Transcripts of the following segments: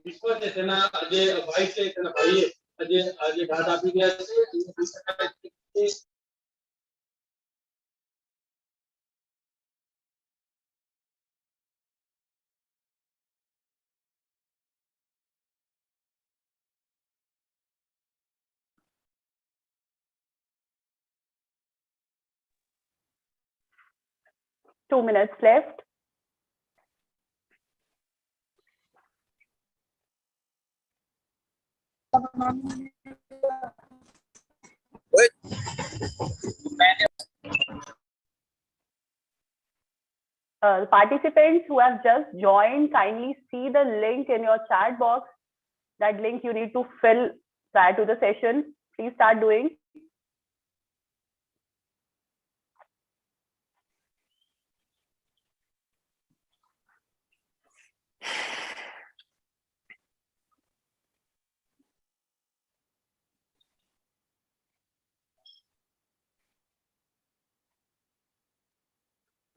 વિશ્વાસ છે તેના જે ભાઈ છે તેના ભાઈએ જે ઘાટ આપી ગયા છે. 2 minutes left. Participants who have just joined, kindly see the link in your chat box. That link you need to fill prior to the session. Please start doing.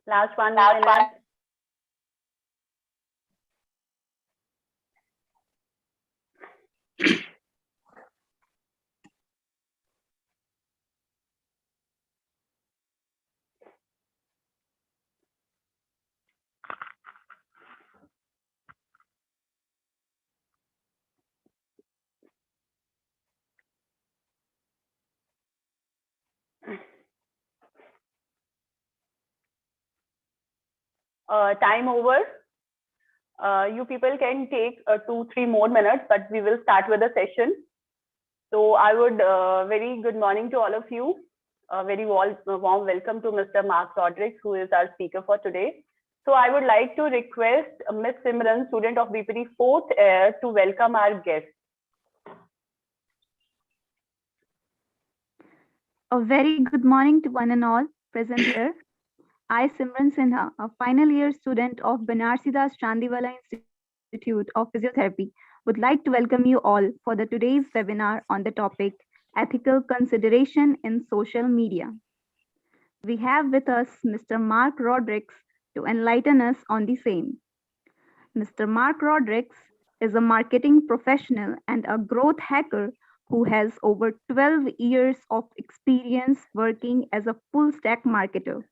Last 1 minute. Time over. You people can take 2-3 more minutes, but we will start with the session. So I would very good morning to all of you. A very warm welcome to Mr. Mark Rodrigues, who is our speaker for today. So I would like to request Ms. Simran, student of BPD 4th Year, to welcome our guest. A very good morning to one and all present here. I, Simran Sinha, a final year student of Banarsidas Chandiwala Institute of Physiotherapy, would like to welcome you all for today's webinar on the topic Ethical Consideration in Social Media. We have with us Mr. Mark Rodrigues to enlighten us on the same. Mr. Mark Rodrigues is a marketing professional and a growth hacker who has over 12 years of experience working as a full-stack marketer.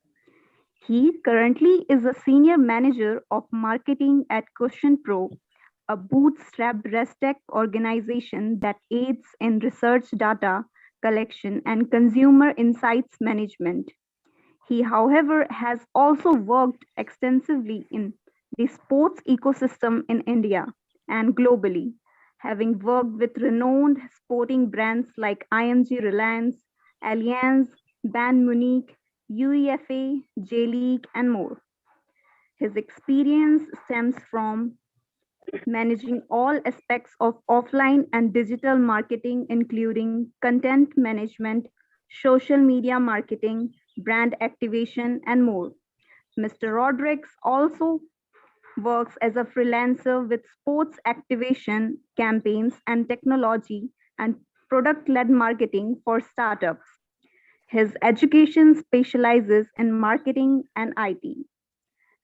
He currently is a senior manager of marketing at QuestionsPro, a bootstrapped ResTech organization that aids in research data collection and consumer insights management. He, however, has also worked extensively in the sports ecosystem in India and globally, having worked with renowned sporting brands like IMG Reliance, Allianz, Bayern Munich, UEFA, J-League, and more. His experience stems from managing all aspects of offline and digital marketing, including content management, social media marketing, brand activation, and more. Mr. Rodrigues also works as a freelancer with sports activation campaigns and technology and product-led marketing for startups. His education specializes in marketing and IT.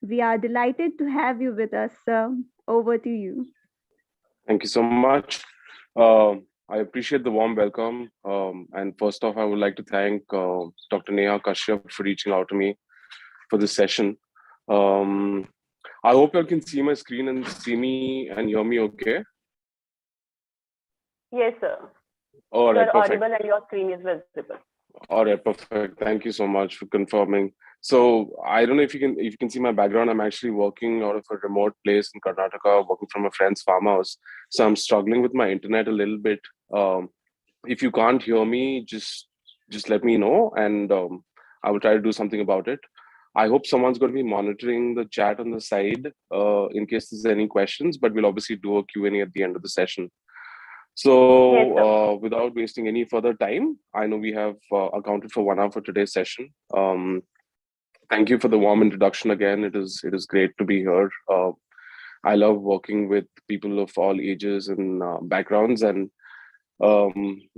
We are delighted to have you with us, sir. Over to you. Thank you so much. I appreciate the warm welcome. And first off, I would like to thank Dr. Neha Kashyap for reaching out to me for this session. I hope you can see my screen and see me and hear me okay. Yes, sir. All right, you're perfect. audible and your screen is visible. All right, perfect. Thank you so much for confirming. So I don't know if you can see my background. I'm actually working out of a remote place in Karnataka, working from a friend's farmhouse. So I'm struggling with my internet a little bit. If you can't hear me, just let me know, and I will try to do something about it. I hope someone's going to be monitoring the chat on the side in case there's any questions, but we'll obviously do a Q&A at the end of the session. So Yes, without wasting any further time, I know we have accounted for 1 hour for today's session. Thank you for the warm introduction again. It is great to be here. I love working with people of all ages and backgrounds, and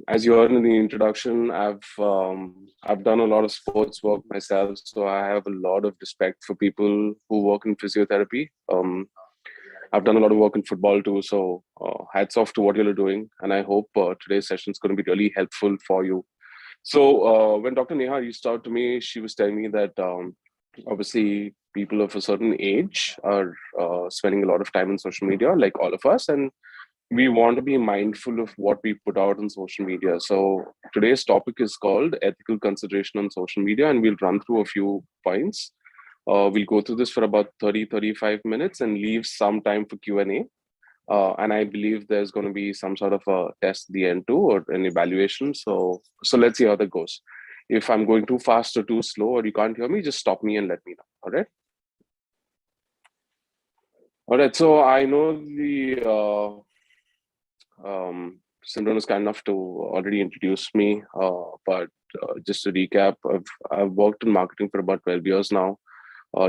as you heard in the introduction, I've done a lot of sports work myself, so I have a lot of respect for people who work in physiotherapy. I've done a lot of work in football too. So hats off to what you're doing. And I hope today's session is going to be really helpful for you. So when Dr. Neha reached out to me, she was telling me that obviously people of a certain age are spending a lot of time on social media, like all of us. And we want to be mindful of what we put out on social media. So today's topic is called ethical consideration on social media, and we'll run through a few points. We'll go through this for about 30-35 minutes and leave some time for Q&A. And I believe there's going to be some sort of a test at the end too, or an evaluation. So let's see how that goes. If I'm going too fast or too slow, or you can't hear me, just stop me and let me know. All right. All right. So I know the Simran was kind enough to already introduce me, but just to recap, I've worked in marketing for about 12 years now.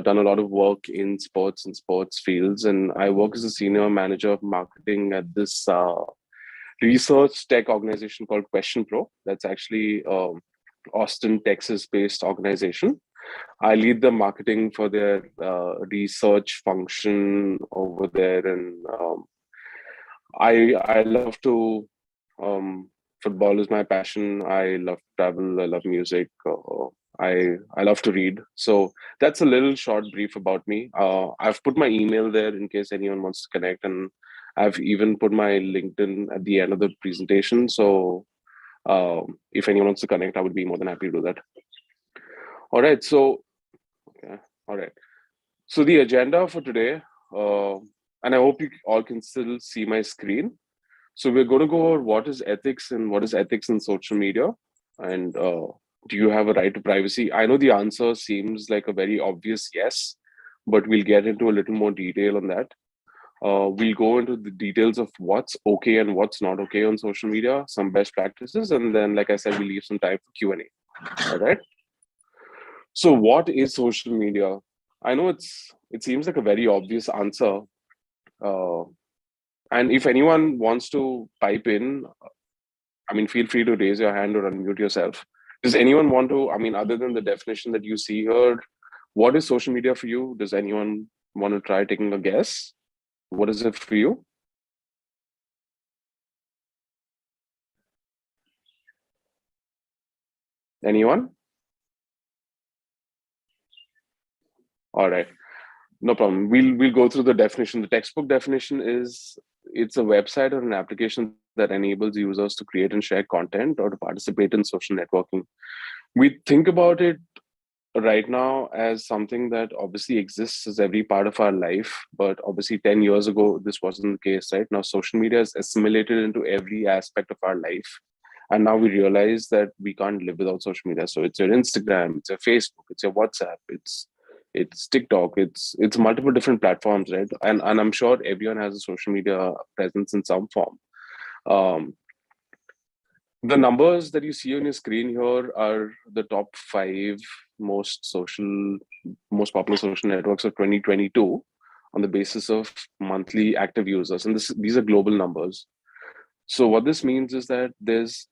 Done a lot of work in sports and sports fields, and I work as a senior manager of marketing at this research tech organization called Question Pro. That's actually Austin, Texas-based organization. I lead the marketing for their research function over there, and I love to. Football is my passion. I love travel. I love music. I love to read. So that's a little short brief about me. I've put my email there in case anyone wants to connect, and I've even put my LinkedIn at the end of the presentation. So if anyone wants to connect, I would be more than happy to do that. All right. So, okay. All right. So the agenda for today, and I hope you all can still see my screen. So we're going to go over what is ethics and what is ethics in social media, and do you have a right to privacy? I know the answer seems like a very obvious yes, but we'll get into a little more detail on that. We'll go into the details of what's okay and what's not okay on social media, some best practices, and then, like I said, we'll leave some time for Q&A. All right. So what is social media? I know it seems like a very obvious answer. And if anyone wants to pipe in, I mean, feel free to raise your hand or unmute yourself. Does anyone want to, I mean, other than the definition that you see here, what is social media for you? Does anyone want to try taking a guess? What is it for you? Anyone? All right. No problem. We'll go through the definition. The textbook definition is it's a website or an application that enables users to create and share content or to participate in social networking. We think about it right now as something that obviously exists as every part of our life, but obviously 10 years ago, this wasn't the case, right? Now, social media is assimilated into every aspect of our life. And now we realize that we can't live without social media. So it's your Instagram, it's your Facebook, it's your WhatsApp, it's TikTok, it's multiple different platforms, right? And I'm sure everyone has a social media presence in some form. The numbers that you see on your screen here are the top 5 most popular social networks of 2022 on the basis of monthly active users, and these are global numbers. So what this means is that there's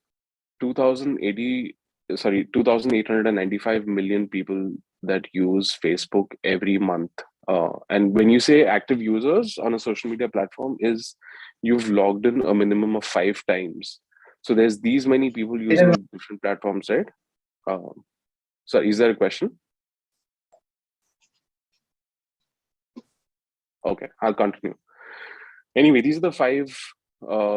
2,895 million people that use Facebook every month. And when you say active users on a social media platform, is you've logged in a minimum of 5 times. So there's these many people using different platforms, right? So is there a question? Okay, I'll continue. Anyway, these are the 5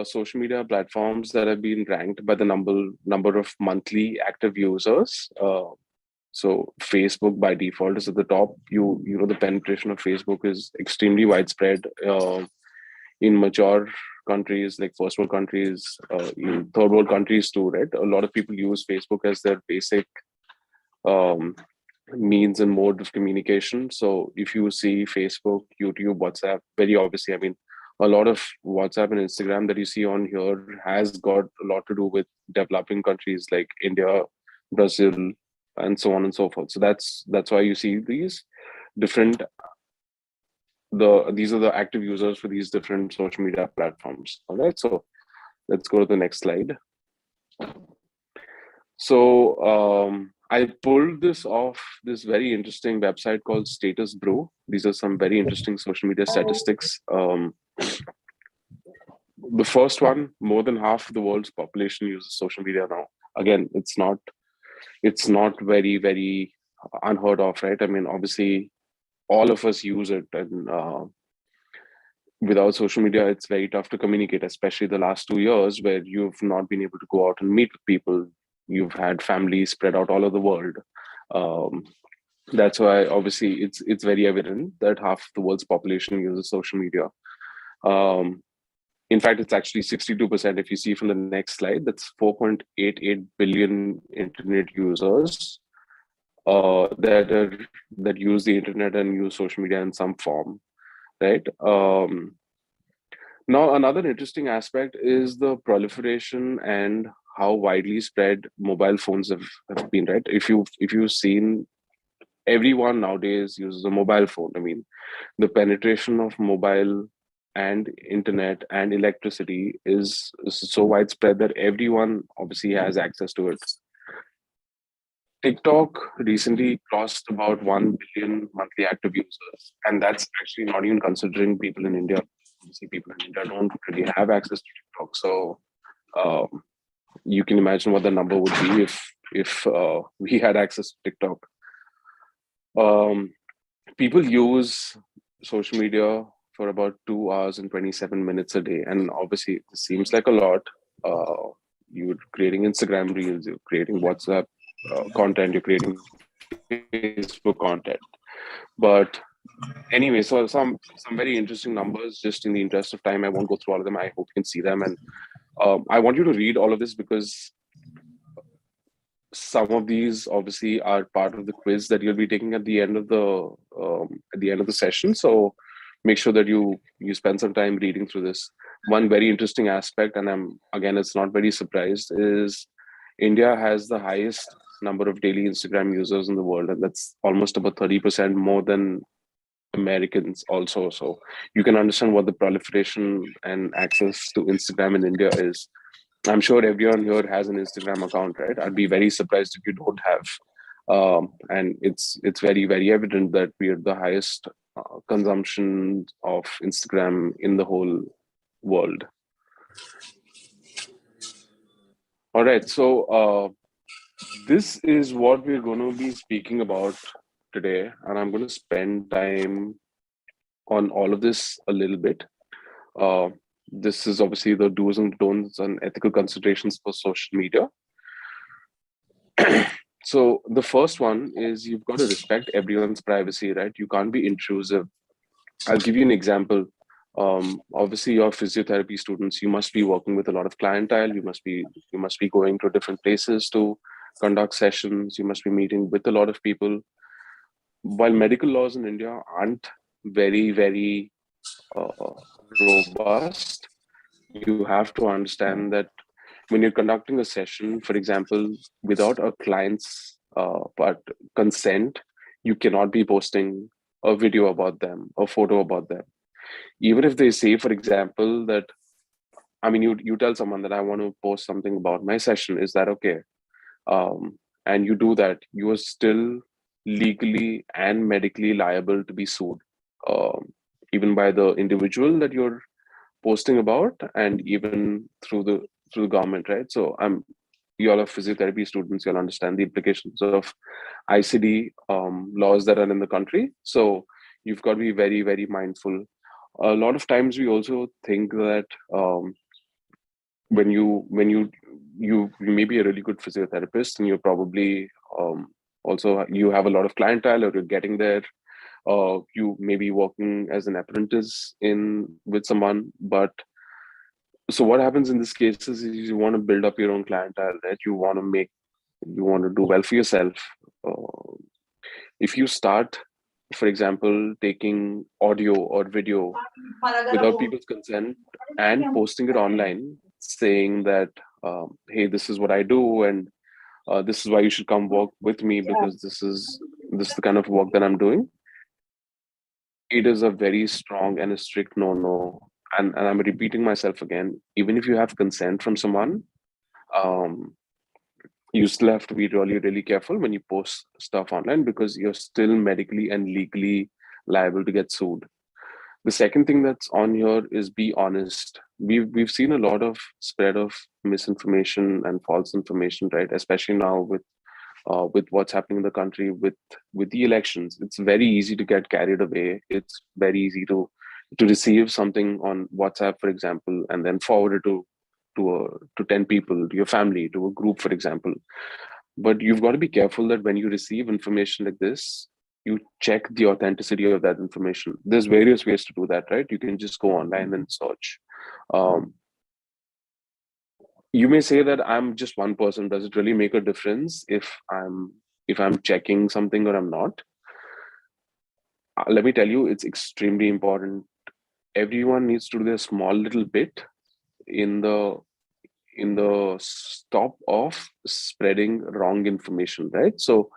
social media platforms that have been ranked by the number of monthly active users. So Facebook by default is at the top. You know the penetration of Facebook is extremely widespread in mature countries like first world countries, in third world countries too, right? A lot of people use Facebook as their basic means and mode of communication. So if you see Facebook, YouTube, WhatsApp, very obviously, I mean, a lot of WhatsApp and Instagram that you see on here has got a lot to do with developing countries like India, Brazil, and so on and so forth. So that's why you see these different. These are the active users for these different social media platforms. All right, so let's go to the next slide. So I pulled this off this very interesting website called Status Bro. These are some very interesting social media statistics. The first one, more than half of the world's population uses social media now. Again, it's not very unheard of, right? I mean, obviously, all of us use it, and without social media, it's very tough to communicate, especially the last 2 years where you've not been able to go out and meet with people. You've had families spread out all over the world. Um, that's why obviously it's very evident that half the world's population uses social media. In fact, it's actually 62%. If you see from the next slide, that's 4.88 billion internet users that use the internet and use social media in some form, right? Now, another interesting aspect is the proliferation and how widely spread mobile phones have been, right? If you've seen, everyone nowadays uses a mobile phone. I mean, the penetration of mobile and internet and electricity is so widespread that everyone obviously has access to it. TikTok recently crossed about 1 billion monthly active users, and that's actually not even considering people in India. Obviously, people in India don't really have access to TikTok, so you can imagine what the number would be if we had access to TikTok. People use social media for about 2 hours and 27 minutes a day, and obviously, it seems like a lot. You're creating Instagram reels, you're creating WhatsApp content, you're creating Facebook content. But anyway, so some very interesting numbers. Just in the interest of time, I won't go through all of them. I hope you can see them, and I want you to read all of this because some of these obviously are part of the quiz that you'll be taking at the end of the session. So make sure that you spend some time reading through this. One very interesting aspect, and it's not very surprised, is India has the highest number of daily Instagram users in the world, and that's almost about 30% more than Americans also. So you can understand what the proliferation and access to Instagram in India is. I'm sure everyone here has an Instagram account, right? I'd be very surprised if you don't have. And it's very evident that we are the highest consumption of Instagram in the whole world. All right, so this is what we're going to be speaking about today, and I'm going to spend time on all of this a little bit. This is obviously the do's and don'ts and ethical considerations for social media. So the first one is you've got to respect everyone's privacy, right? You can't be intrusive. I'll give you an example. Obviously, you're physiotherapy students. You must be working with a lot of clientele. You must be going to different places to conduct sessions. You must be meeting with a lot of people. While medical laws in India aren't very robust, you have to understand that when you're conducting a session, for example, without a client's consent, you cannot be posting a video about them, a photo about them. Even if they say, for example, that, I mean, you tell someone that I want to post something about my session, is that okay? And you do that, you are still legally and medically liable to be sued, even by the individual that you're posting about, and even through the government, right? So you all are physiotherapy students, you'll understand the implications of ICD laws that are in the country. So you've got to be very mindful. A lot of times we also think that when you may be a really good physiotherapist, and you're probably also you have a lot of clientele, or you're getting there. You may be working as an apprentice with someone, but so what happens in this case is you want to build up your own clientele, right? You want to do well for yourself. If you start, for example, taking audio or video without people's consent and posting it online, saying that, hey, this is what I do, and this is why you should come work with me, because this is the kind of work that I'm doing, it is a very strong and a strict no. And I'm repeating myself again, even if you have consent from someone, you still have to be really, really careful when you post stuff online because you're still medically and legally liable to get sued. The second thing that's on here is be honest. We've seen a lot of spread of misinformation and false information, right? Especially now with what's happening in the country with the elections. It's very easy to get carried away. It's very easy to receive something on WhatsApp, for example, and then forward it to 10 people, to your family, to a group, for example. But you've got to be careful that when you receive information like this, you check the authenticity of that information. There's various ways to do that, right? You can just go online and search. You may say that I'm just one person. Does it really make a difference if I'm checking something or I'm not? Let me tell you, it's extremely important. Everyone needs to do their small little bit in the stop of spreading wrong information, right? So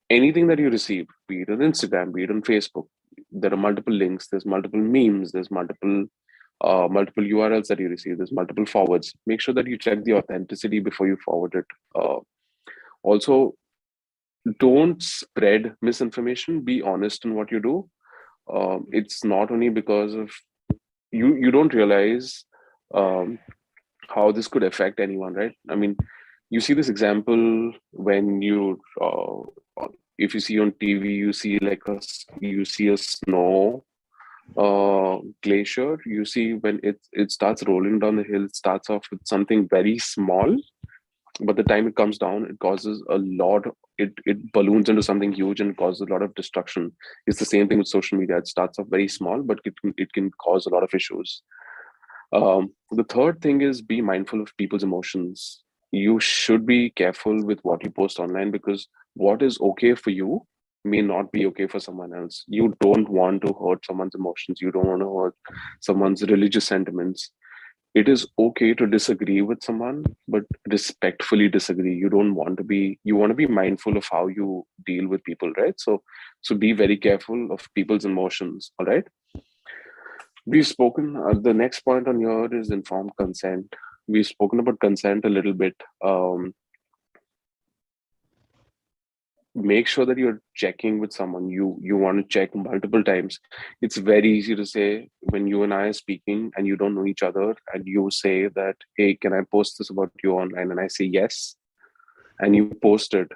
anything that you receive, be it on Instagram, be it on Facebook, there are multiple links, there's multiple memes, there's multiple URLs that you receive, there's multiple forwards. Make sure that you check the authenticity before you forward it. Also, don't spread misinformation. Be honest in what you do. It's not only because of you don't realize how this could affect anyone, right? I mean, you see this example when you if you see on TV, you see a snow glacier. You see when it starts rolling down the hill, it starts off with something very small, but the time it comes down, it causes a lot. It balloons into something huge and causes a lot of destruction. It's the same thing with social media. It starts off very small, but it can cause a lot of issues. The third thing is be mindful of people's emotions. You should be careful with what you post online because what is okay for you may not be okay for someone else. You don't want to hurt someone's emotions. You don't want to hurt someone's religious sentiments. It is okay to disagree with someone, but respectfully disagree. You want to be mindful of how you deal with people, right? So be very careful of people's emotions, all right? We've spoken, the next point on here is informed consent. We've spoken about consent a little bit. Make sure that you're checking with someone. You want to check multiple times. It's very easy to say when you and I are speaking and you don't know each other and you say that, hey, can I post this about you online? And I say yes, and you post it.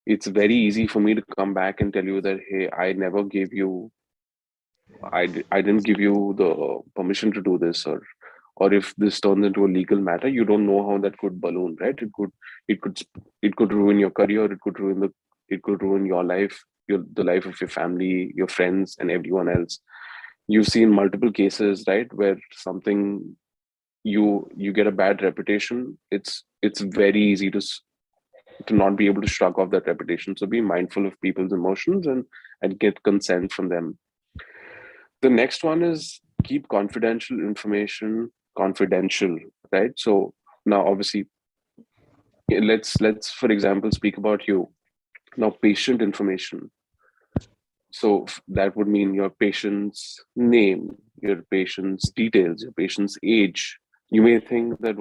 It's very easy for me to come back and tell you that, hey, I didn't give you the permission to do this, or if this turns into a legal matter, you don't know how that could balloon, right? It could ruin your career. It could ruin your life, the life of your family, your friends, and everyone else. You've seen multiple cases, right, where something you get a bad reputation. It's very easy to not be able to shrug off that reputation. So be mindful of people's emotions and get consent from them. The next one is keep confidential information confidential, right? So now obviously let's for example speak about you. Now patient information. So that would mean your patient's name, your patient's details, your patient's age. You may think that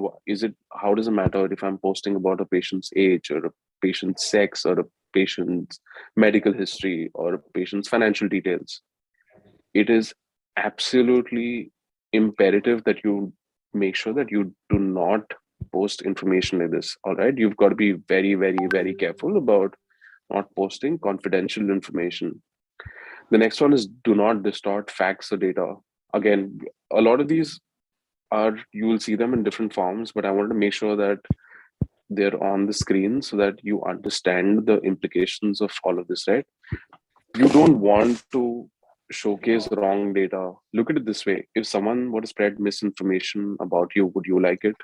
how does it matter if I'm posting about a patient's age or a patient's sex or a patient's medical history or a patient's financial details? It is absolutely imperative that you make sure that you do not post information like this. All right, you've got to be very, very, very careful about not posting confidential information. The next one is do not distort facts or data. Again, a lot of these you will see them in different forms, but I wanted to make sure that they're on the screen so that you understand the implications of all of this, right? You don't want to showcase wrong data. Look at it this way. If someone were to spread misinformation about you, would you like it?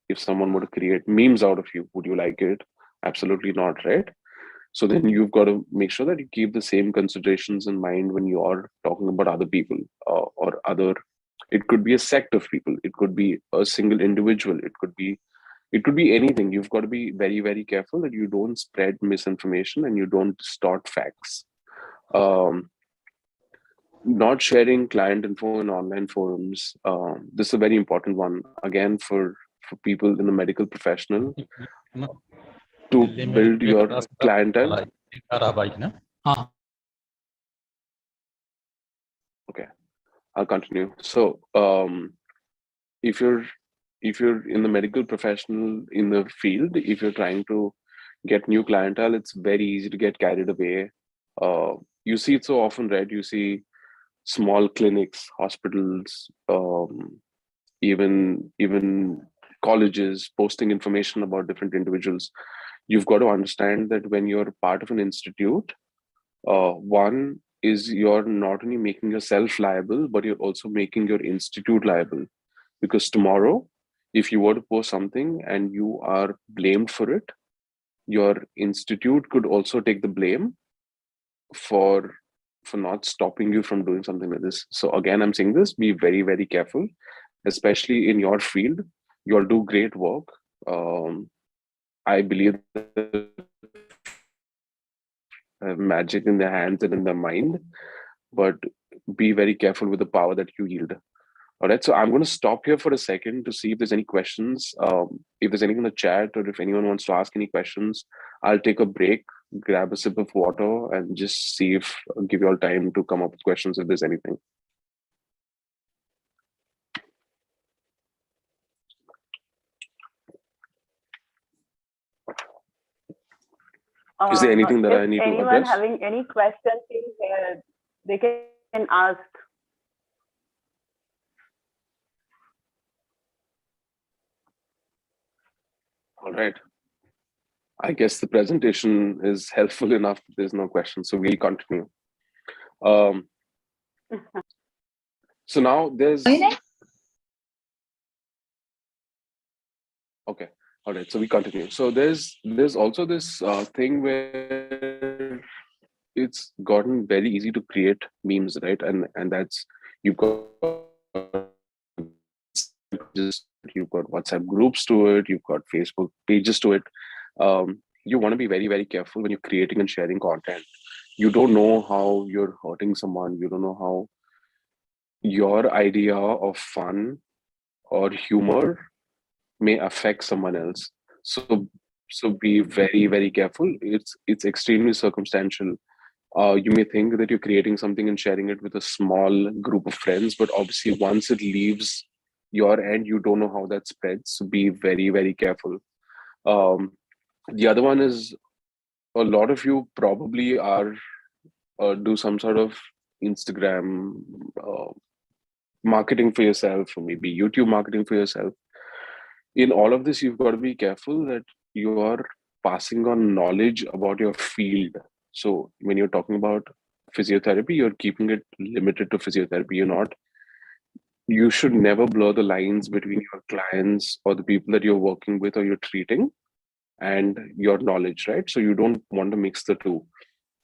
If someone were to create memes out of you, would you like it? Absolutely not, right? So then you've got to make sure that you keep the same considerations in mind when you are talking about other people or other. It could be a sect of people. It could be a single individual. It could be anything. You've got to be very, very careful that you don't spread misinformation and you don't distort facts. Not sharing client info in online forums. This is a very important one. Again, for people in the medical professional. to Delhi में build your रास्ता clientele. वाला ताराबाई ना हाँ Okay, I'll continue. So, if you're in the medical professional in the field, if you're trying to get new clientele, it's very easy to get carried away. You see it so often, right? You see small clinics, hospitals, even colleges posting information about different individuals. You've got to understand that when you're part of an institute, one is you're not only making yourself liable, but you're also making your institute liable. Because tomorrow, if you were to post something and you are blamed for it, your institute could also take the blame for not stopping you from doing something like this. So again, I'm saying this: be very, very careful, especially in your field. You'll do great work. I believe that magic in their hands and in their mind, but be very careful with the power that you yield. All right, so I'm going to stop here for a second to see if there's any questions. If there's anything in the chat or if anyone wants to ask any questions, I'll take a break, grab a sip of water, and just see if give you all time to come up with questions if there's anything. Is there anything that I need to anyone address? having any questions in here, they can ask. All right. I guess the presentation is helpful enough. There's no question, so we'll continue. So now there's okay. All right, so we continue. So there's also this thing where it's gotten very easy to create memes, right? And that's you've got WhatsApp groups to it, you've got Facebook pages to it. You want to be very, very careful when you're creating and sharing content. You don't know how you're hurting someone. You don't know how your idea of fun or humor may affect someone else. So be very, very careful. It's extremely circumstantial. You may think that you're creating something and sharing it with a small group of friends, but obviously once it leaves your end, you don't know how that spreads. So be very, very careful. The other one is a lot of you probably are do some sort of Instagram marketing for yourself, or maybe YouTube marketing for yourself. In all of this, you've got to be careful that you are passing on knowledge about your field. So when you're talking about physiotherapy, you're keeping it limited to physiotherapy. You should never blur the lines between your clients or the people that you're working with or you're treating and your knowledge, right? So you don't want to mix the two.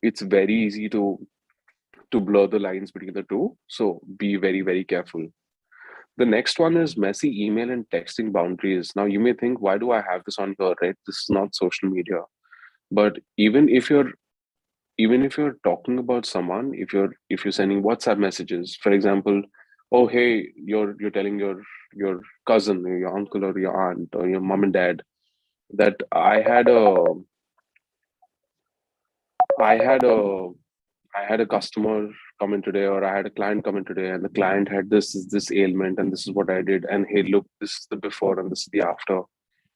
It's very easy to blur the lines between the two. So be very, very careful. The next one is messy email and texting boundaries. Now you may think, why do I have this on here, right? This is not social media. But even if you're talking about someone, if you're sending WhatsApp messages, for example, oh hey, you're telling your cousin or your uncle or your aunt or your mom and dad that I had a customer come in today, or I had a client come in today, and the client had this ailment, and this is what I did. And hey, look, this is the before and this is the after.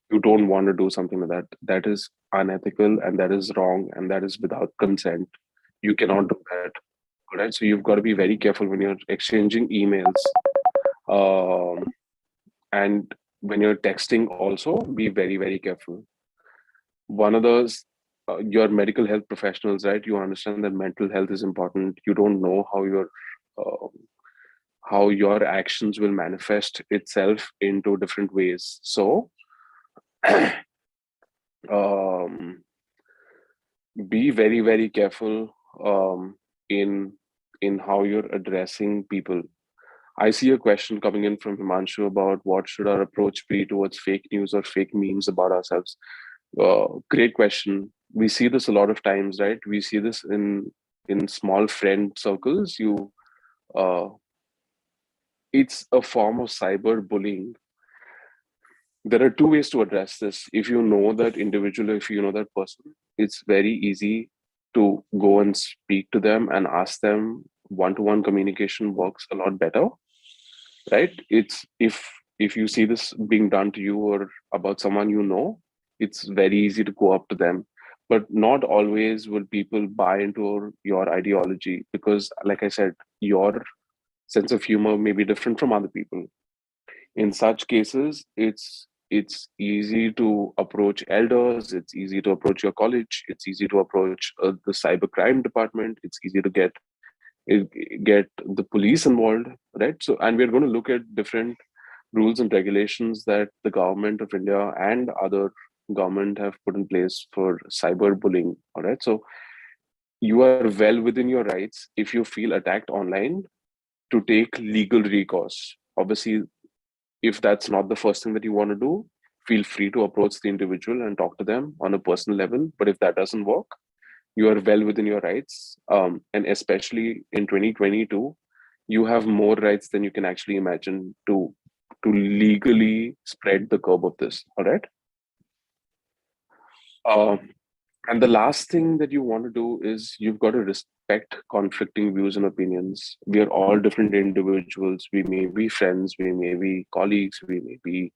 You don't want to do something like that. That is unethical and that is wrong and that is without consent. You cannot do that. All right. So you've got to be very careful when you're exchanging emails. And when you're texting, also be very, very careful. One of those your medical health professionals, right? You understand that mental health is important. You don't know how your actions will manifest itself into different ways. So be very, very careful in how you're addressing people. I see a question coming in from Himanshu about what should our approach be towards fake news or fake memes about ourselves. Great question. We see this a lot of times, right? We see this in small friend circles. It's a form of cyber bullying. there are two ways to address this. If you know that individual, if you know that person, it's very easy to go and speak to them and ask them. One-to-one communication works a lot better, right? It's if you see this being done to you or about someone you know, it's very easy to go up to them. But not always will people buy into your ideology because, like I said, your sense of humor may be different from other people. In such cases, it's easy to approach elders, it's easy to approach your college, it's easy to approach the cybercrime department, it's easy to get the police involved, right? So, and we're going to look at different rules and regulations that the government of India and other government have put in place for cyberbullying. All right, so you are well within your rights if you feel attacked online to take legal recourse. Obviously, if that's not the first thing that you want to do, feel free to approach the individual and talk to them on a personal level. But if that doesn't work, you are well within your rights. And especially in 2022, you have more rights than you can actually imagine to legally spread the curb of this. All right. And the last thing that you want to do is you've got to respect conflicting views and opinions. We are all different individuals. We may be friends, we may be colleagues, we may be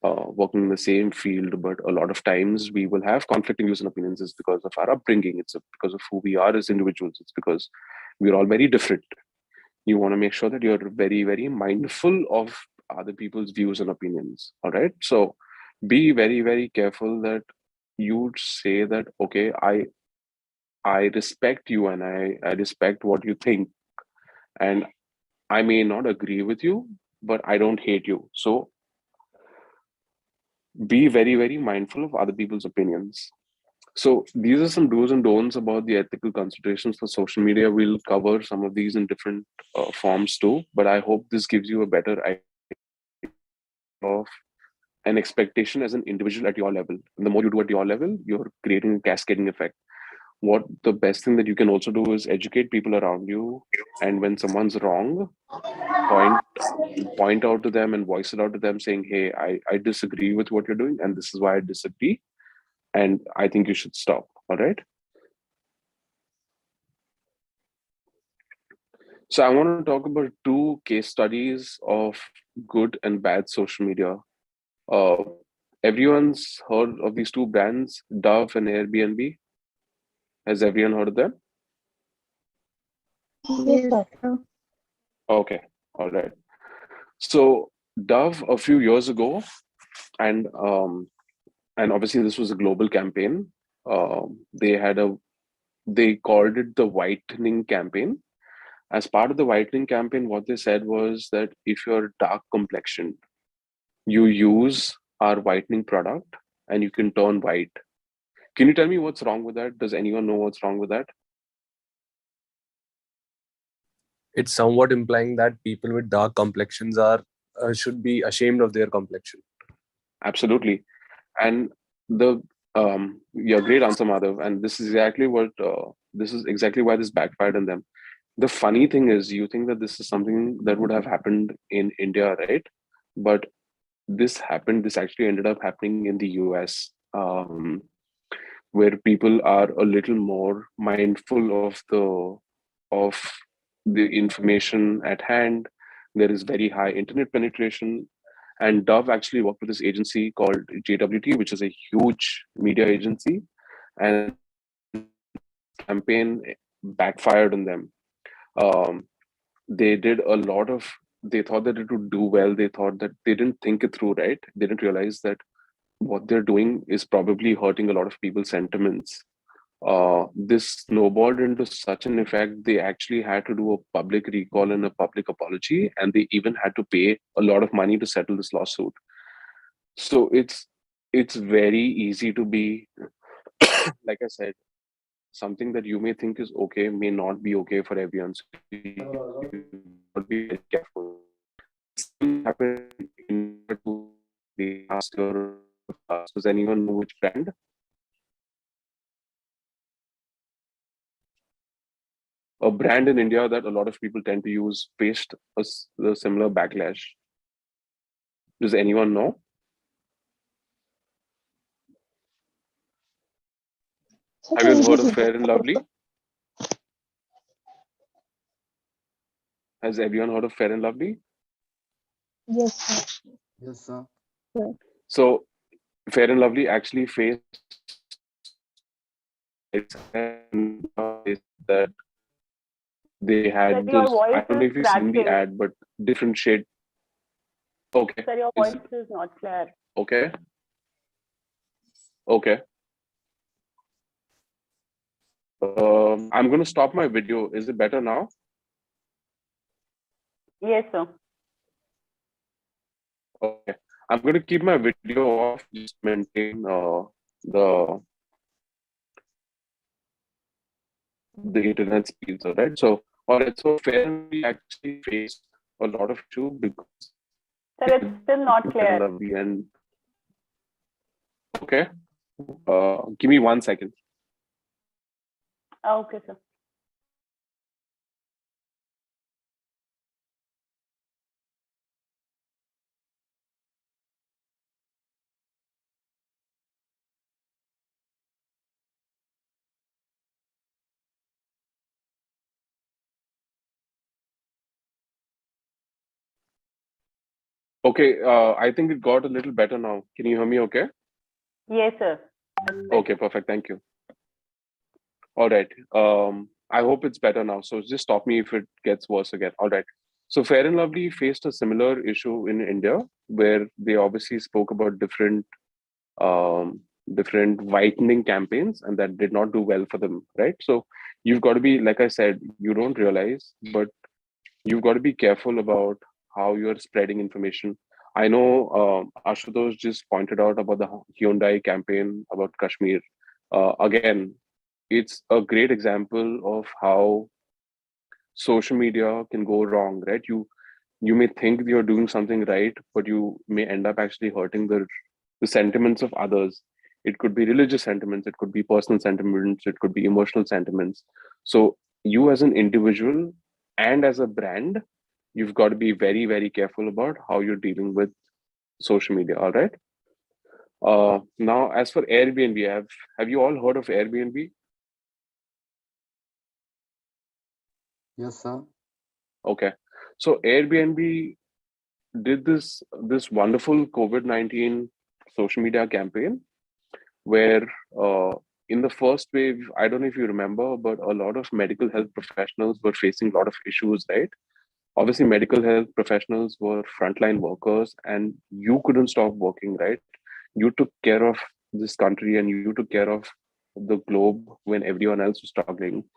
working in the same field, but a lot of times we will have conflicting views and opinions. It's because of our upbringing, it's because of who we are as individuals, it's because we're all very different. You want to make sure that you're very, very mindful of other people's views and opinions. All right. So be very, very careful that you say that, okay, I respect you and I respect what you think. And I may not agree with you, but I don't hate you. So be very, very mindful of other people's opinions. So these are some do's and don'ts about the ethical considerations for social media. We'll cover some of these in different forms too, but I hope this gives you a better idea of an expectation as an individual at your level. And the more you do at your level, you're creating a cascading effect. What the best thing that you can also do is educate people around you. And when someone's wrong, point out to them and voice it out to them saying, hey, I disagree with what you're doing and this is why I disagree. And I think you should stop. All right. So I want to talk about two case studies of good and bad social media. Everyone's heard of these two brands, Dove and Airbnb. Has everyone heard of them? Yes, sir. Okay, all right. So Dove a few years ago, and obviously this was a global campaign. They called it the whitening campaign. As part of the whitening campaign, what they said was that if you're dark complexioned, you use our whitening product and you can turn white. Can you tell me what's wrong with that? Does anyone know what's wrong with that? It's somewhat implying that people with dark complexions are should be ashamed of their complexion. Absolutely. And yeah, great answer, Madhav. And this is exactly why this backfired on them. The funny thing is, you think that this is something that would have happened in India, right? But this actually ended up happening in the US, where people are a little more mindful of the information at hand. There is very high internet penetration. And Dove actually worked with this agency called JWT, which is a huge media agency. And campaign backfired on them. They thought that it would do well. They thought that they didn't think it through, right? They didn't realize that what they're doing is probably hurting a lot of people's sentiments. This snowballed into such an effect, they actually had to do a public recall and a public apology, and they even had to pay a lot of money to settle this lawsuit. So it's very easy to be, like I said, something that you may think is okay may not be okay for everyone. So you should be very careful. Does anyone know which brand? A brand in India that a lot of people tend to use faced a similar backlash. Does anyone know? Have you heard of Fair and Lovely? Has everyone heard of Fair and Lovely? Yes, sir. Yes, sir. So Fair and Lovely actually faced that they had Sir, your this. I voice don't know is if you've seen the cracking. ad, but different shade. Okay. Sir, your voice is not clear. Okay. Okay. I'm going to stop my video. Is it better now? Yes, sir. Okay. I'm going to keep my video off, just maintain the internet speeds, all right? So, all right, so Fair and Lovely actually faced a lot of issue because Sir, it's still not Fair clear. and Lovely and okay. Give me 1 second. Okay, sir. Okay, I think it got a little better now. Can you hear me okay? Yes, sir. That's better. Okay, perfect. Thank you. All right. I hope it's better now. So just stop me if it gets worse again. All right. So Fair and Lovely faced a similar issue in India where they obviously spoke about different whitening campaigns, and that did not do well for them, right? So you've got to be, like I said, you don't realize, but you've got to be careful about how you're spreading information. I know Ashutosh just pointed out about the Hyundai campaign about Kashmir. Again, it's a great example of how social media can go wrong, right? You may think you're doing something right, but you may end up actually hurting the sentiments of others. It could be religious sentiments, it could be personal sentiments, it could be emotional sentiments. So you as an individual and as a brand, you've got to be very, very careful about how you're dealing with social media. All right. Now, as for Airbnb, have you all heard of Airbnb? Yes, sir. Okay. So Airbnb did this wonderful COVID-19 social media campaign where in the first wave, I don't know if you remember, but a lot of medical health professionals were facing a lot of issues, right? Obviously, medical health professionals were frontline workers and you couldn't stop working, right? You took care of this country and you took care of the globe when everyone else was struggling.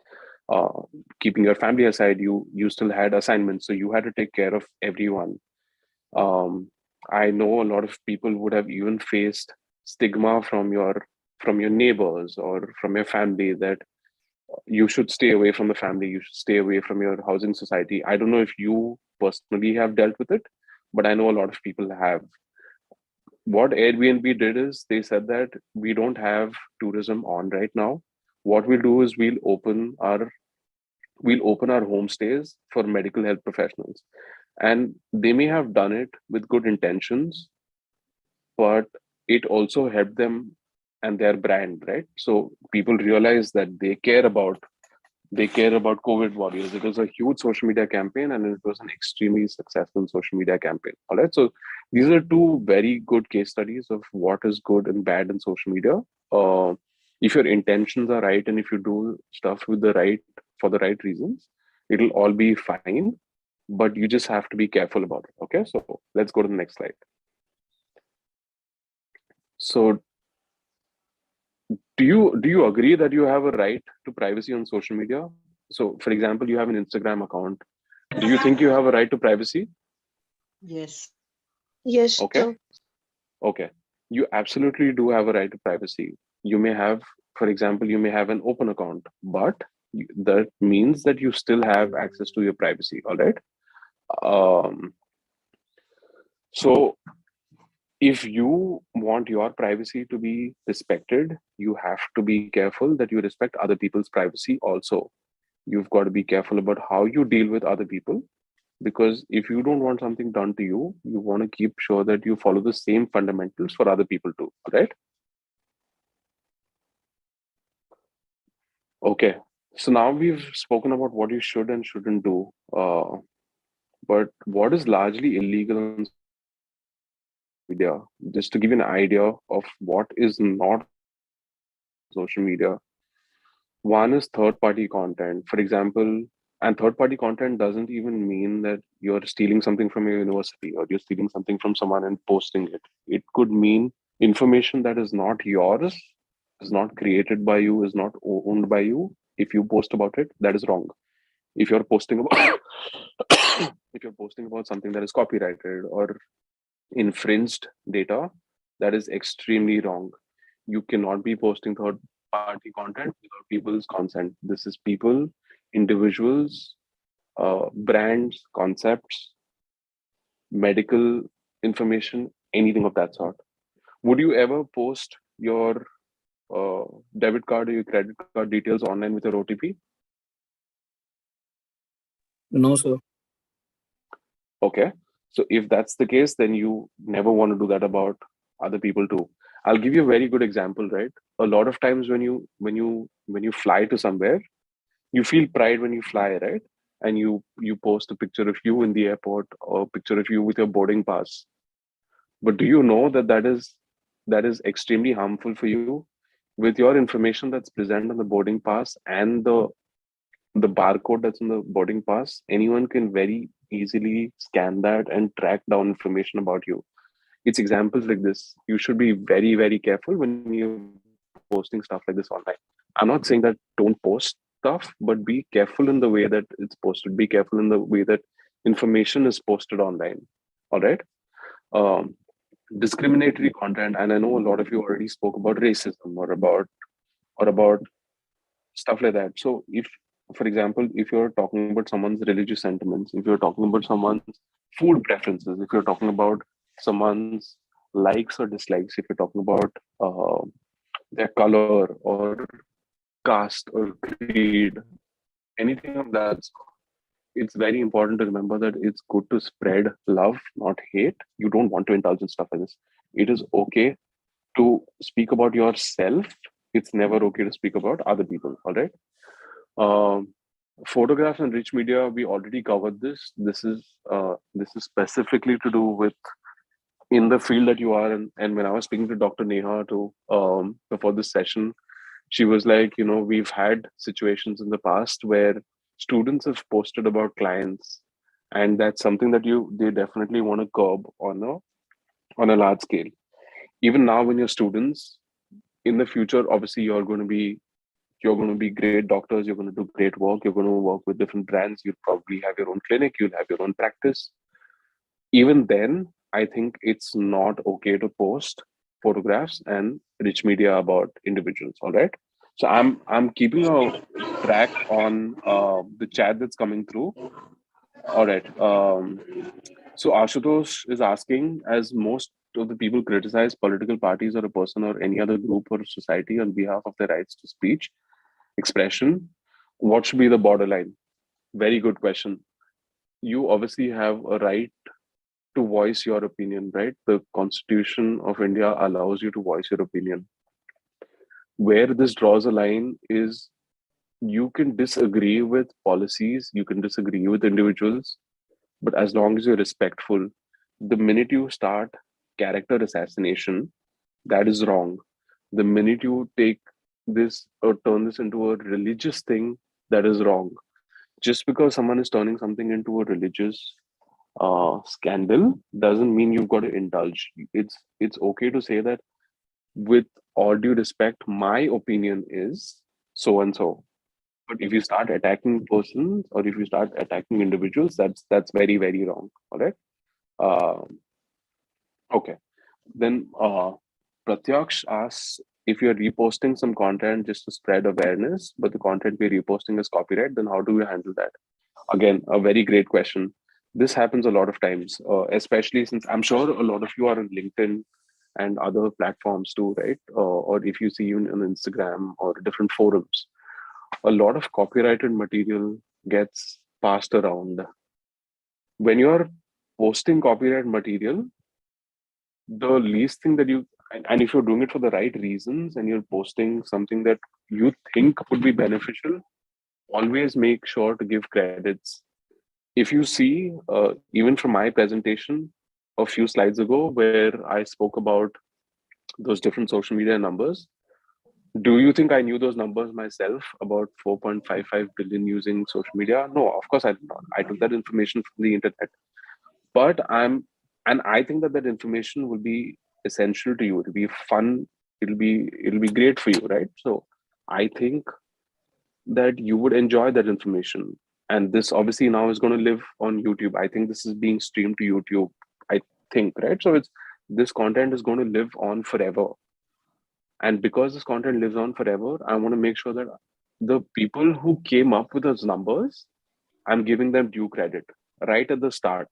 Keeping your family aside, you still had assignments, so you had to take care of everyone. I know a lot of people would have even faced stigma from your neighbors or from your family that you should stay away from the family, you should stay away from your housing society. I don't know if you personally have dealt with it, but I know a lot of people have. What Airbnb did is they said that we don't have tourism on right now. What we'll do is we'll open our homestays for medical health professionals. And they may have done it with good intentions, but it also helped them and their brand, right? So people realize that they care about COVID warriors. It was a huge social media campaign and it was an extremely successful social media campaign. All right. So these are two very good case studies of what is good and bad in social media. If your intentions are right and if you do stuff for the right reasons, it'll all be fine. But you just have to be careful about it. Okay. So let's go to the next slide. So do you agree that you have a right to privacy on social media? So for example, you have an Instagram account. Do you think you have a right to privacy? Yes. Yes, Okay. sir. Okay. You absolutely do have a right to privacy. You may have, for example, you may have an open account, but that means that you still have access to your privacy. All right. So if you want your privacy to be respected, you have to be careful that you respect other people's privacy also. You've got to be careful about how you deal with other people, because if you don't want something done to you, you want to keep sure that you follow the same fundamentals for other people too, right? Okay. So now we've spoken about what you should and shouldn't do. But what is largely illegal on media? Just to give you an idea of what is not social media. One is third-party content. For example, and third-party content doesn't even mean that you're stealing something from a university or you're stealing something from someone and posting it. It could mean information that is not yours, is not created by you, is not owned by you. If you post about it, that is wrong. If you're posting about if you're posting about something that is copyrighted or infringed data, that is extremely wrong. You cannot be posting third party content without people's consent. This is people, individuals, brands, concepts, medical information, anything of that sort. Would you ever post your debit card or your credit card details online with your OTP? No, sir. Okay. So if that's the case, then you never want to do that about other people too. I'll give you a very good example, right? A lot of times when you fly to somewhere, you feel pride when you fly, right? And you post a picture of you in the airport or a picture of you with your boarding pass. But do you know that that is extremely harmful for you? With your information that's present on the boarding pass and the barcode that's on the boarding pass, anyone can very easily scan that and track down information about you. It's examples like this. You should be very, very careful when you're posting stuff like this online. I'm not saying that don't post stuff, but be careful in the way that it's posted. Be careful in the way that information is posted online. All right. Um, Discriminatory content, and I know a lot of you already spoke about racism or about stuff like that. So if, for example, if you're talking about someone's religious sentiments, if you're talking about someone's food preferences, if you're talking about someone's likes or dislikes, if you're talking about their color or caste or creed, anything of that sort, it's very important to remember that it's good to spread love, not hate. You don't want to indulge in stuff like this. It is okay to speak about yourself. It's never okay to speak about other people. All right. Photographs and rich media, we already covered this. This is specifically to do with in the field that you are in. And when I was speaking to Dr. Neha to before this session, she was like, we've had situations in the past where students have posted about clients, and that's something that they definitely want to curb on a large scale. Even now, when you're students, in the future, obviously you're going to be great doctors, you're going to do great work, you're going to work with different brands, you'll probably have your own clinic, you'll have your own practice. Even then, I think it's not okay to post photographs and rich media about individuals. All right. So I'm keeping a track on the chat that's coming through. All right. So Ashutosh is asking, as most of the people criticize political parties or a person or any other group or society on behalf of their rights to speech, expression, what should be the borderline? Very good question. You obviously have a right to voice your opinion, right? The Constitution of India allows you to voice your opinion. Where this draws a line is you can disagree with policies, you can disagree with individuals, but as long as you're respectful, the minute you start character assassination, that is wrong. The minute you take this or turn this into a religious thing, that is wrong. Just because someone is turning something into a religious scandal doesn't mean you've got to indulge. It's okay to say that with all due respect, my opinion is so and so. But if you start attacking persons or if you start attacking individuals, that's very, very wrong. All right. Okay. Then Pratyaksh asks, if you're reposting some content just to spread awareness, but the content we're reposting is copyright, then how do we handle that? Again, a very great question. This happens a lot of times, especially since I'm sure a lot of you are on LinkedIn and other platforms too, right? Or if you see you on Instagram or different forums, a lot of copyrighted material gets passed around. When you're posting copyright material, the least thing that you, and if you're doing it for the right reasons and you're posting something that you think would be beneficial, always make sure to give credits. If you see, even from my presentation a few slides ago, where I spoke about those different social media numbers, do you think I knew those numbers myself about 4.55 billion using social media? No, of course I did not. I took that information from the internet. But and I think that that information will be essential to you. It'll be fun. It'll be great for you, right? So I think that you would enjoy that information. And this obviously now is going to live on YouTube. I think this is being streamed to YouTube, I think, right? So it's this content is going to live on forever. And because this content lives on forever, I want to make sure that the people who came up with those numbers, I'm giving them due credit right at the start.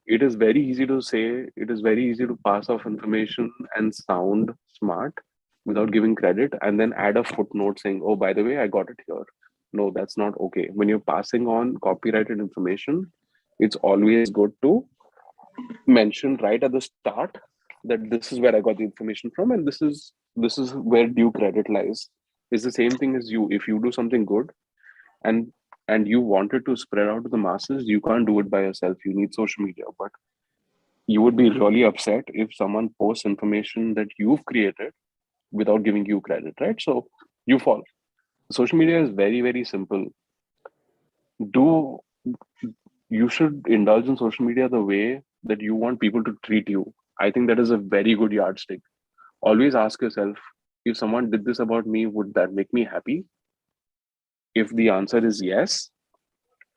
It is very easy to say, it is very easy to pass off information and sound smart without giving credit and then add a footnote saying, oh, by the way, I got it here. No, that's not okay. When you're passing on copyrighted information, it's always good to mention right at the start that this is where I got the information from, and this is where due credit lies. It's the same thing as you. If you do something good and you wanted to spread out to the masses, you can't do it by yourself. You need social media. But you would be really upset if someone posts information that you've created without giving you credit, right? So you fall. Social media is very, very simple. You should indulge in social media the way that you want people to treat you. I think that is a very good yardstick. Always ask yourself, if someone did this about me, would that make me happy? If the answer is yes,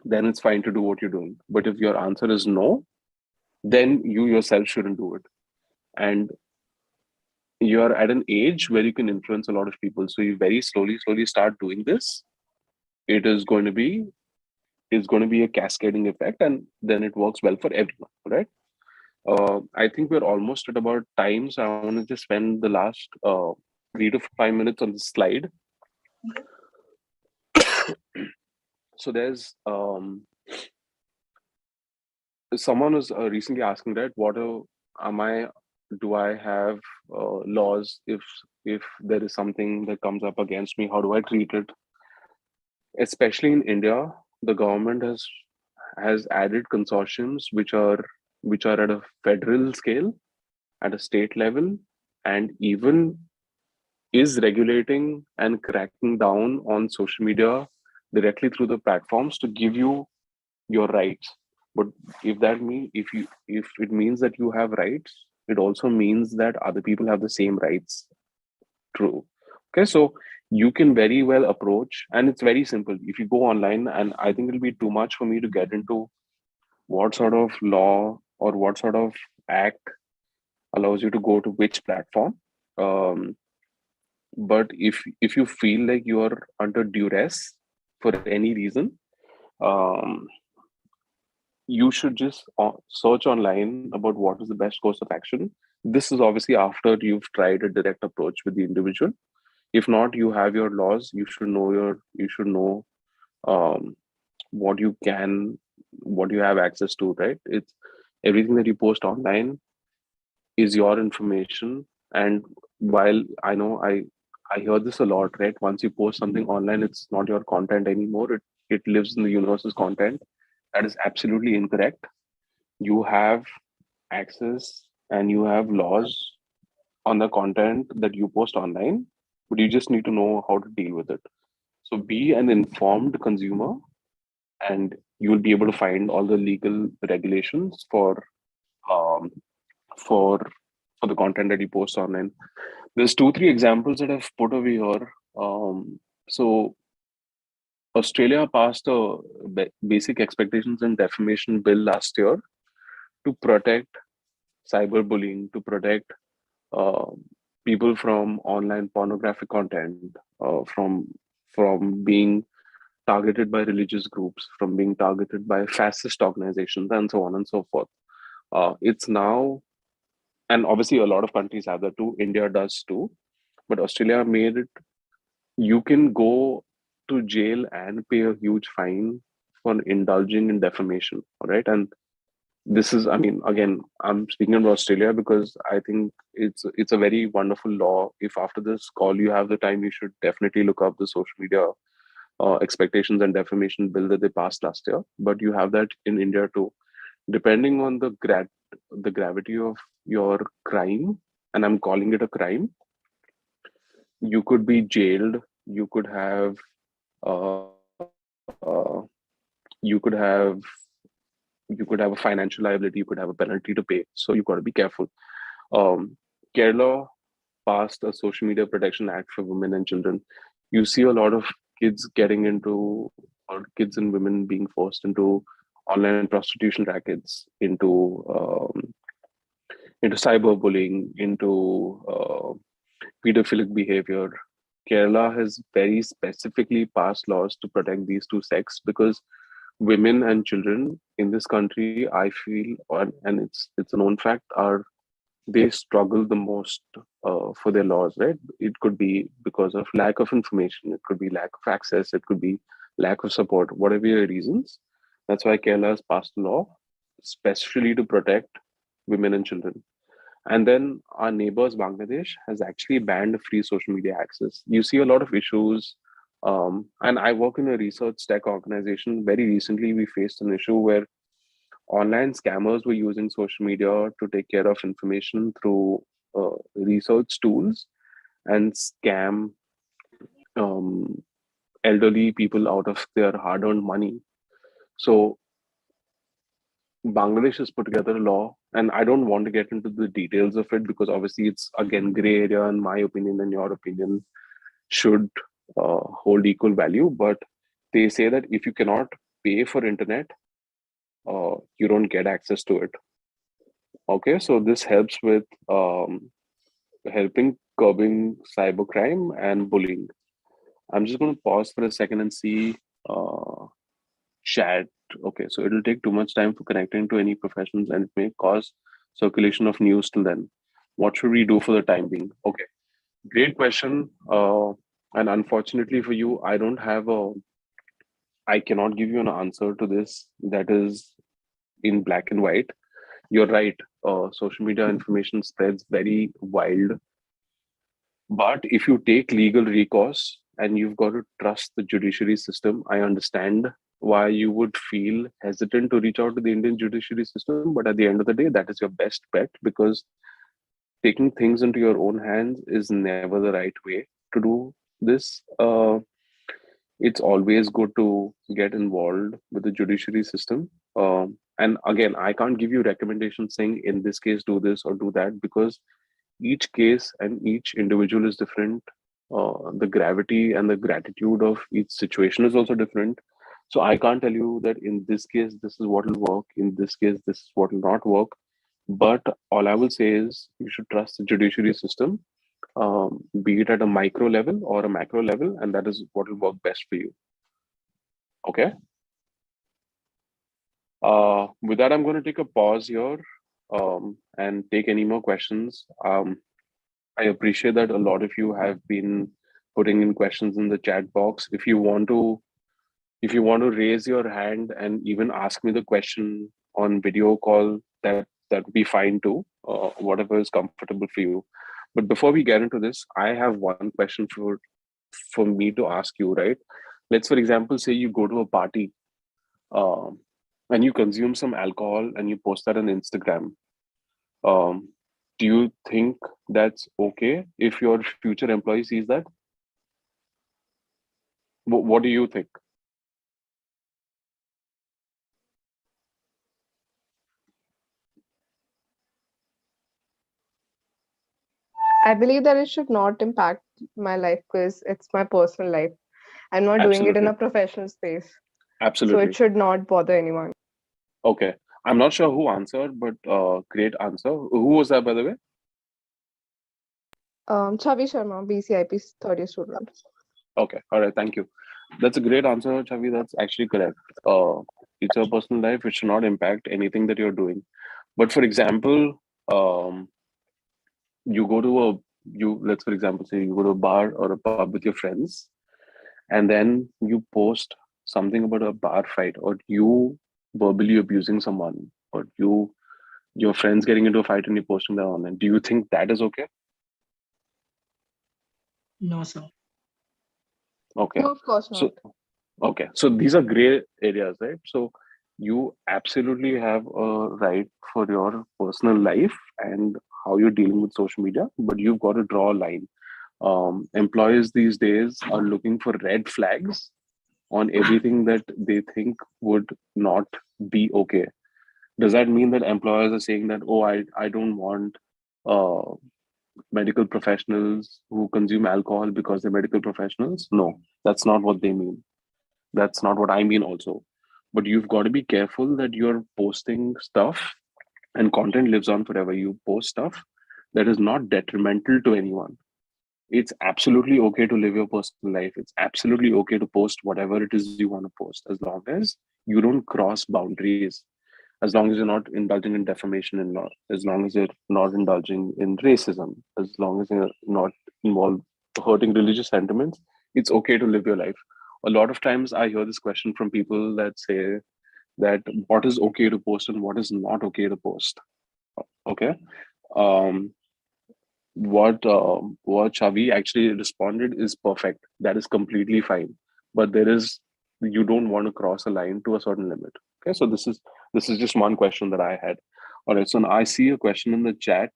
then it's fine to do what you're doing. But if your answer is no, then you yourself shouldn't do it. And you're at an age where you can influence a lot of people. So you very slowly start doing this. It is going to be a cascading effect, and then it works well for everyone, right? I think we're almost at about time, so I want to just spend the last 3 to 5 minutes on the slide. So there's someone was recently asking, right, do I have laws if there is something that comes up against me? How do I treat it? Especially in India, the government has added consortiums which are at a federal scale, at a state level, and even is regulating and cracking down on social media directly through the platforms to give you your rights. But if it means that you have rights, it also means that other people have the same rights. True. Okay, so you can very well approach, and it's very simple. If you go online, and I think it'll be too much for me to get into what sort of law or what sort of act allows you to go to which platform. But if you feel like you are under duress for any reason, you should just search online about what is the best course of action. This is obviously after you've tried a direct approach with the individual. If not, you have your laws. You should know what you have access to, right? It's everything that you post online is your information. And while I know I hear this a lot, right? Once you post something online, it's not your content anymore. It lives in the universe's content. That is absolutely incorrect. You have access and you have laws on the content that you post online, but you just need to know how to deal with it. So be an informed consumer, and you'll be able to find all the legal regulations for for the content that you post online. There's 2-3 examples that I've put over here. So Australia passed a basic expectations and defamation bill last year to protect cyberbullying, to protect people from online pornographic content, from being targeted by religious groups, from being targeted by fascist organizations, and so on and so forth. It's now, and obviously a lot of countries have that too. India does too, but Australia made it. You can go to jail and pay a huge fine for indulging in defamation, all right? And this is, I mean, again, I'm speaking about Australia because I think it's a very wonderful law. If after this call you have the time, you should definitely look up the social media expectations and defamation bill that they passed last year. But you have that in India too. Depending on the gravity of your crime, and I'm calling it a crime, you could be jailed. You could have uh, you could have you could have a financial liability. You could have a penalty to pay. So you got to be careful. Kerala passed a social media protection act for women and children. You see a lot of kids getting into, or kids and women being forced into online prostitution rackets, into cyberbullying, into pedophilic behavior. Kerala has very specifically passed laws to protect these two sects because women and children in this country, I feel, and it's a known fact, are they struggle the most for their laws, right? It could be because of lack of information, it could be lack of access, it could be lack of support, whatever your reasons. That's why Kerala has passed a law especially to protect women and children. And then our neighbors, Bangladesh, has actually banned free social media access. You see a lot of issues. And I work in a research tech organization. Very recently, we faced an issue where online scammers were using social media to take care of information through research tools and scam um, elderly people out of their hard-earned money. So Bangladesh has put together a law, and I don't want to get into the details of it because obviously it's again gray area, in my opinion and your opinion should hold equal value. But they say that if you cannot pay for internet, you don't get access to it. Okay, so this helps with helping curbing cybercrime and bullying. I'm just going to pause for a second and see chat. Okay, so it'll take too much time for connecting to any professionals and it may cause circulation of news till then. What should we do for the time being? Okay, great question. And unfortunately for you, I cannot give you an answer to this that is in black and white. You're right. Social media information spreads very wild. But if you take legal recourse and you've got to trust the judiciary system, I understand why you would feel hesitant to reach out to the Indian judiciary system. But at the end of the day, that is your best bet because taking things into your own hands is never the right way to do this. It's always good to get involved with the judiciary system. And again, I can't give you recommendations saying in this case do this or do that because each case and each individual is different. The gravity and the gratitude of each situation is also different. So I can't tell you that in this case this is what will work, in this case this is what will not work. But all I will say is you should trust the judiciary system, be it at a micro level or a macro level, and that is what will work best for you. Okay. With that, I'm going to take a pause here and take any more questions. I appreciate that a lot of you have been putting in questions in the chat box. If you want to raise your hand and even ask me the question on video call, that would be fine too. Whatever is comfortable for you. But before we get into this, I have one question for me to ask you. Right? Let's, for example, say you go to a party and you consume some alcohol and you post that on Instagram. Do you think that's okay if your future employee sees that? What do you think? I believe that it should not impact my life because it's my personal life. I'm not doing it in Absolutely. a professional space. So Absolutely. it should not bother anyone. Okay. I'm not sure who answered, but great answer. Who was that, by the way? Chavi Sharma, BCIP third year student. Okay. All right. Thank you. That's a great answer, Chavi. That's actually correct. It's your personal life. It should not impact anything that you're doing. But for example, you go to let's for example say you go to a bar or a pub with your friends, and then you post something about a bar fight or you verbally abusing someone or your friends getting into a fight and you're posting that online. Do you think that is okay? No, sir. Okay. No, of course not. So okay. So these are gray areas, right? So you absolutely have a right for your personal life and how you're dealing with social media, but you've got to draw a line. Employers these days are looking for red flags on everything that they think would not be okay. Does that mean that employers are saying that, oh, I don't want uh, medical professionals who consume alcohol because they're medical professionals? No, that's not what they mean. That's not what I mean also. But you've got to be careful that you're posting stuff and content lives on forever. You post stuff that is not detrimental to anyone. It's absolutely okay to live your personal life. It's absolutely okay to post whatever it is you want to post, as long as you don't cross boundaries, as long as you're not indulging in defamation, and not as long as you're not indulging in racism, as long as you're not involved hurting religious sentiments. It's okay to live your life. A lot of times I hear this question from people that say that what is okay to post and what is not okay to post. Okay. um what Chavi actually responded is perfect. That is completely fine. But you don't want to cross a line to a certain limit. Okay, so this is just one question that I had. All right, so now I see a question in the chat.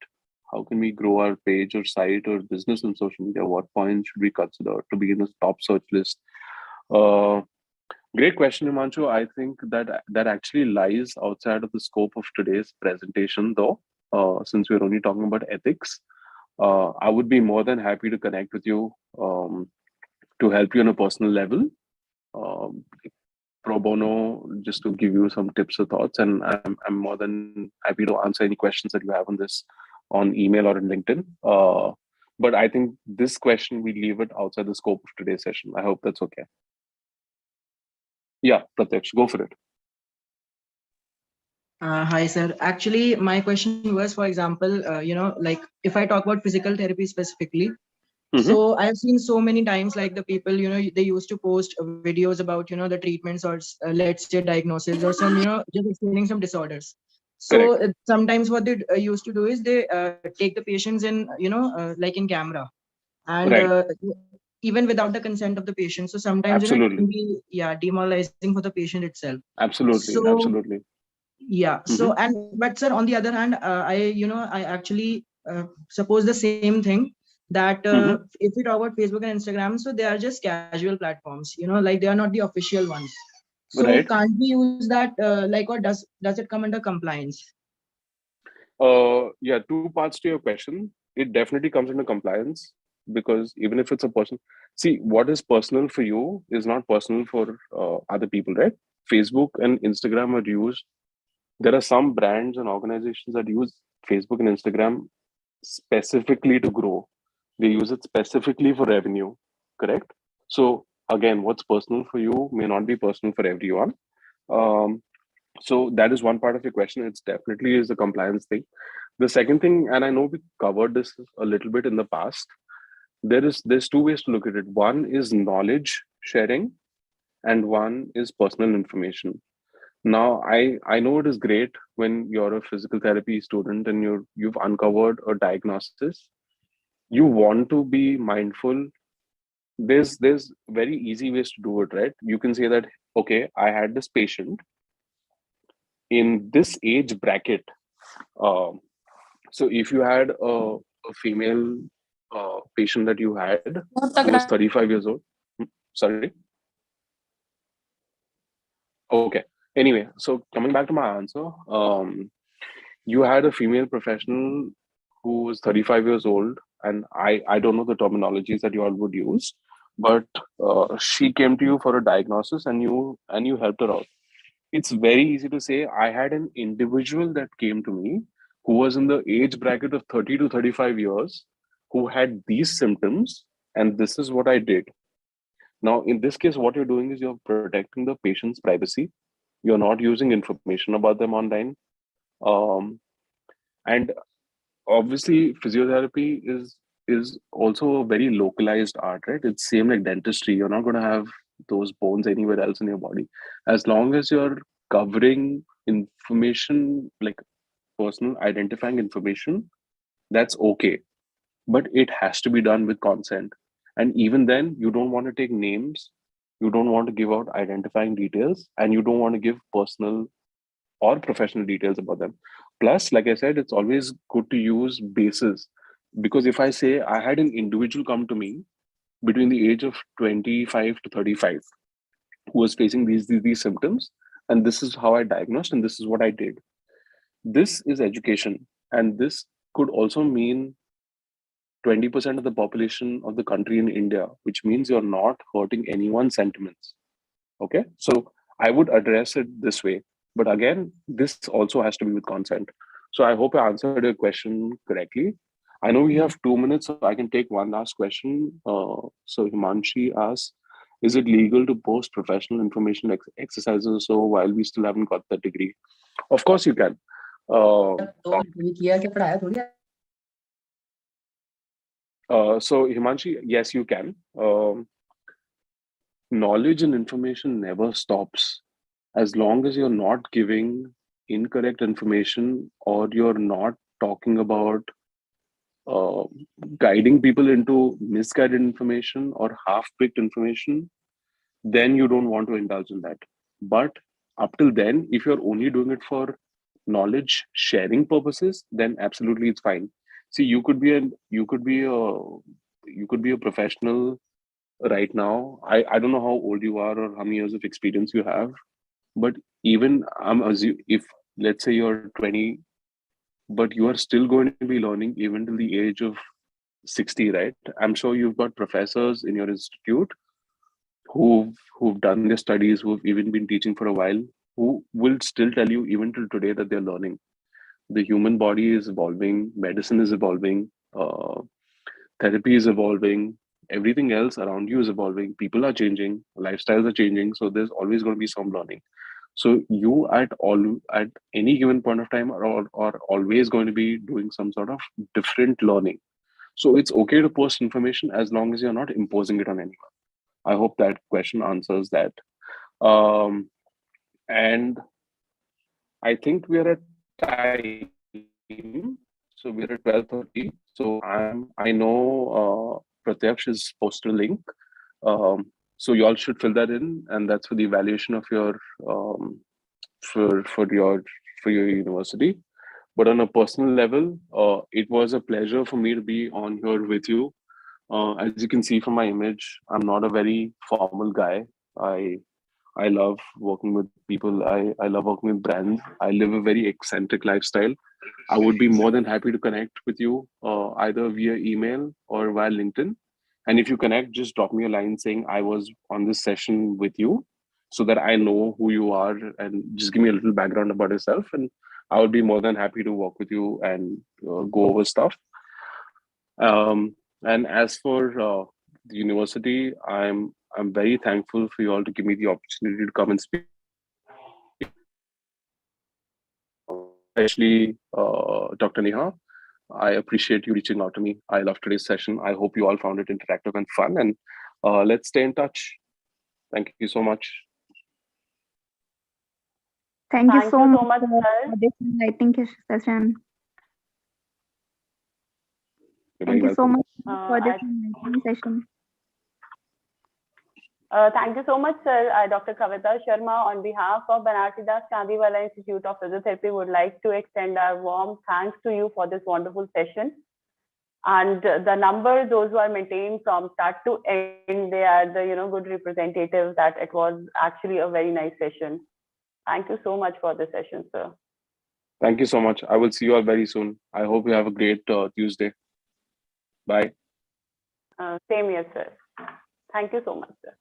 How can we grow our page or site or business on social media? What points should we consider to be in the top search list? Uh, Great question, Himanshu. I think that actually lies outside of the scope of today's presentation, though. Since we're only talking about ethics, I would be more than happy to connect with you to help you on a personal level, um, pro bono, just to give you some tips or thoughts. And I'm more than happy to answer any questions that you have on this on email or in LinkedIn. But I think this question, we leave it outside the scope of today's session. I hope that's okay. Yeah, Pratyaksh, go for it. Hi, sir. Actually, my question was, for example, like if I talk about physical therapy specifically, so I have seen so many times, like the people, they used to post videos about, the treatments or let's say diagnosis or some, just explaining some disorders. So sometimes what they used to do is they take the patients in, like in camera, and Right. even without the consent of the patient. So sometimes, it Absolutely. can be, demoralizing for the patient itself. Absolutely. So Absolutely. yeah. So but sir, on the other hand, I actually suppose the same thing, that if we talk about Facebook and Instagram, so they are just casual platforms, like they are not the official ones. So Right. can't we use that, like, or does it come under compliance? Yeah, two parts to your question. It definitely comes into compliance, because even if it's a person, see, what is personal for you is not personal for other people, right? Facebook and Instagram are used. There are some brands and organizations that use Facebook and Instagram specifically to grow. They use it specifically for revenue, correct? So again, what's personal for you may not be personal for everyone. Um, so that is one part of your question. It's definitely is the compliance thing. The second thing, and I know we covered this a little bit in the past, there's two ways to look at it. One is knowledge sharing, and one is personal information. Now, I know it is great when you're a physical therapy student and you've uncovered a diagnosis. You want to be mindful. There's very easy ways to do it, right? You can say that, okay, I had this patient in this age bracket. Um, so if you had a female patient that you had who was 35 years old. Sorry. Okay. Anyway, so coming back to my answer, you had a female professional who was 35 years old, and I don't know the terminologies that you all would use, but she came to you for a diagnosis, and you helped her out. It's very easy to say, I had an individual that came to me who was in the age bracket of 30 to 35 years, who had these symptoms, and this is what I did. Now, in this case, what you're doing is you're protecting the patient's privacy. You're not using information about them online. Um, and obviously, physiotherapy is also a very localized art, right? It's same like dentistry. You're not going to have those bones anywhere else in your body. As long as you're covering information, like personal identifying information, that's okay. But it has to be done with consent. And even then, you don't want to take names, you don't want to give out identifying details, and you don't want to give personal or professional details about them. Plus, like I said, it's always good to use bases, because if I say I had an individual come to me between the age of 25 to 35 who was facing these symptoms, and this is how I diagnosed and this is what I did, this is education. And this could also mean 20% of the population of the country in India, which means you're not hurting anyone's sentiments. Okay, so I would address it this way. But again, this also has to be with consent. So I hope I answered your question correctly. I know we have 2 minutes, so I can take one last question. So Himanshi asks, is it legal to post professional information exercises so while we still haven't got the degree? Of course you can. So Himanshi, yes, you can. Knowledge and information never stops. As long as you're not giving incorrect information or you're not talking about guiding people into misguided information or half-baked information, then you don't want to indulge in that. But up till then, if you're only doing it for knowledge sharing purposes, then absolutely it's fine. See, you could be a professional right now. I don't know how old you are or how many years of experience you have, but even if let's say you're 20, but you are still going to be learning even till the age of 60, right? I'm sure you've got professors in your institute who've done their studies, who've even been teaching for a while, who will still tell you even till today that they're learning. The human body is evolving, medicine is evolving, therapy is evolving, everything else around you is evolving, people are changing, lifestyles are changing, so there's always going to be some learning. So you at any given point of time are always going to be doing some sort of different learning. So it's okay to post information as long as you're not imposing it on anyone. I hope that question answers that. And I think we're at time. So we're at 12:30. So I know Pratyaksh has posted a link. So you all should fill that in, and that's for the evaluation of your for your university. But on a personal level, it was a pleasure for me to be on here with you. As you can see from my image, I'm not a very formal guy. I love working with people. I love working with brands. I live a very eccentric lifestyle. I would be more than happy to connect with you either via email or via LinkedIn. And if you connect, just drop me a line saying I was on this session with you so that I know who you are, and just give me a little background about yourself. And I would be more than happy to work with you and go over stuff. And as for the university, I'm very thankful for you all to give me the opportunity to come and speak. Especially Dr. Neha, I appreciate you reaching out to me. I love today's session. I hope you all found it interactive and fun. And let's stay in touch. Thank you so much. Thank you so much much, for sir. this enlightening session. You're Thank very you so welcome. much for this enlightening session. Thank you so much, sir. Dr. Kavita Sharma, on behalf of Banarsidas Chandiwala Institute of Physiotherapy, would like to extend our warm thanks to you for this wonderful session. And the numbers, those who are maintained from start to end, they are the good representatives that it was actually a very nice session. Thank you so much for the session, sir. Thank you so much. I will see you all very soon. I hope you have a great Tuesday. Bye. Same here, sir. Thank you so much, sir.